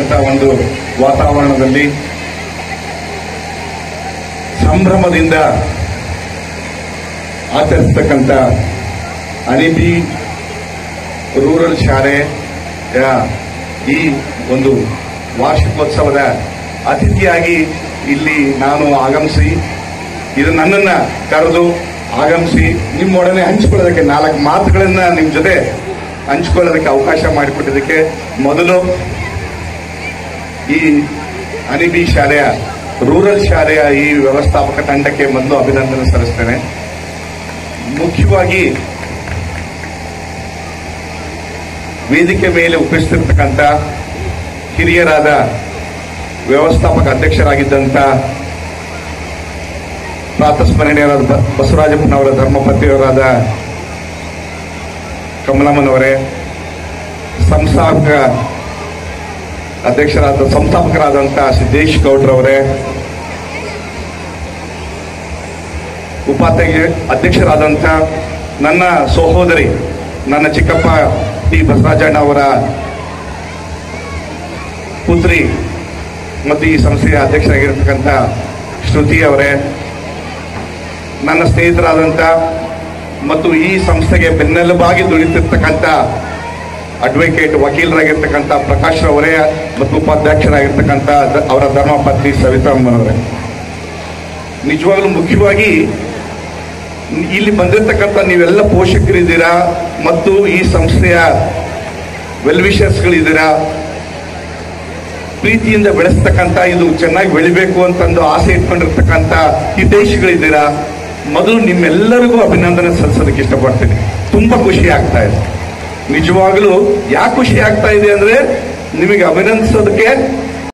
ಆಗಿರ್ತಕ್ಕಂಥ ಒಂದು ವಾತಾವರಣದಲ್ಲಿ ಸಂಭ್ರಮದಿಂದ ಆಚರಿಸತಕ್ಕಂಥ ಅಣಿಬಿ ರೂರಲ್ ಶಾಲೆಯ ಈ ಒಂದು ವಾರ್ಷಿಕೋತ್ಸವದ ಅತಿಥಿಯಾಗಿ ಇಲ್ಲಿ ನಾನು ಆಗಮಿಸಿ ಇದು ನನ್ನನ್ನ ಕರೆದು ಆಗಮಿಸಿ ನಿಮ್ಮೊಡನೆ ಹಂಚಿಕೊಳ್ಳೋದಕ್ಕೆ 4 ಮಾತುಗಳನ್ನ ನಿಮ್ಮ ಜೊತೆ ಹಂಚಿಕೊಳ್ಳೋದಕ್ಕೆ ಅವಕಾಶ ಮಾಡಿಕೊಟ್ಟಿದ್ದಕ್ಕೆ ಮೊದಲು ಈ ಅಣಿಬಿ ಶಾಲೆಯ ರೂರಲ್ ಶಾಲೆಯ ಈ ವ್ಯವಸ್ಥಾಪಕ ತಂಡಕ್ಕೆ ಮೊದಲು ಅಭಿನಂದನೆ ಸಲ್ಲಿಸ್ತೇನೆ. ಮುಖ್ಯವಾಗಿ ವೇದಿಕೆ ಮೇಲೆ ಉಪಸ್ಥಿತಿರ್ತಕ್ಕಂಥ ಹಿರಿಯರಾದ ವ್ಯವಸ್ಥಾಪಕ ಅಧ್ಯಕ್ಷರಾಗಿದ್ದಂಥ ಪ್ರಾತಸ್ಮರಣೀಯರಾದ ಬಸವರಾಜಪ್ಪನವರ ಧರ್ಮಪತಿಯವರಾದ ಕಮಲಮ್ಮನವರೇ, ಸಂಸ್ಥಾಪಕರಾದಂಥ ಸಿದ್ದೇಶ್ ಗೌಡ್ರವರೇ, ಅಧ್ಯಕ್ಷರಾದಂಥ ನನ್ನ ಸಹೋದರಿ, ನನ್ನ ಚಿಕ್ಕಪ್ಪ ಟಿ ಬಸವರಾಜಣ್ಣ ಅವರ ಪುತ್ರಿ ಮತ್ತು ಈ ಸಂಸ್ಥೆಯ ಅಧ್ಯಕ್ಷರಾಗಿರ್ತಕ್ಕಂಥ ಶ್ರುತಿ ಅವರೇ, ನನ್ನ ಸ್ನೇಹಿತರಾದಂಥ ಮತ್ತು ಈ ಸಂಸ್ಥೆಗೆ ಬೆನ್ನೆಲುಬಾಗಿ ದುಡಿತಿರ್ತಕ್ಕಂಥ ಅಡ್ವೊಕೇಟ್ ವಕೀಲರಾಗಿರ್ತಕ್ಕಂಥ ಪ್ರಕಾಶ್ ಅವರೇ ಮತ್ತು ಉಪಾಧ್ಯಕ್ಷರಾಗಿರ್ತಕ್ಕಂಥ ಅವರ ಧರ್ಮಪತ್ನಿ ಸವಿತಾಮ್ಮನವರೇ, ನಿಜವಾಗ್ಲೂ ಮುಖ್ಯವಾಗಿ ಇಲ್ಲಿ ಬಂದಿರತಕ್ಕಂಥ ನೀವೆಲ್ಲ ಪೋಷಕರಿದ್ದೀರಾ ಮತ್ತು ಈ ಸಂಸ್ಥೆಯ ವೆಲ್ವಿಷರ್ಸ್ಗಳಿದ್ದೀರಾ, ಪ್ರೀತಿಯಿಂದ ಬೆಳೆಸ್ತಕ್ಕಂಥ ಇದು ಚೆನ್ನಾಗಿ ಬೆಳಿಬೇಕು ಅಂತಂದು ಆಸೆ ಇಟ್ಕೊಂಡಿರ್ತಕ್ಕಂಥ ಹಿತೈಷಿಗಳಿದ್ದೀರಾ. ಮೊದಲು ನಿಮ್ಮೆಲ್ಲರಿಗೂ ಅಭಿನಂದನೆ ಸಲ್ಲಿಸೋದಕ್ಕೆ ಇಷ್ಟಪಡ್ತೀನಿ. ತುಂಬಾ ಖುಷಿ ಆಗ್ತಾ ಇದೆ. ನಿಜವಾಗ್ಲೂ ಯಾಕೆ ಖುಷಿ ಆಗ್ತಾ ಇದೆ ಅಂದ್ರೆ ನಿಮಗೆ ಅಭಿನಂದಿಸೋದಕ್ಕೆ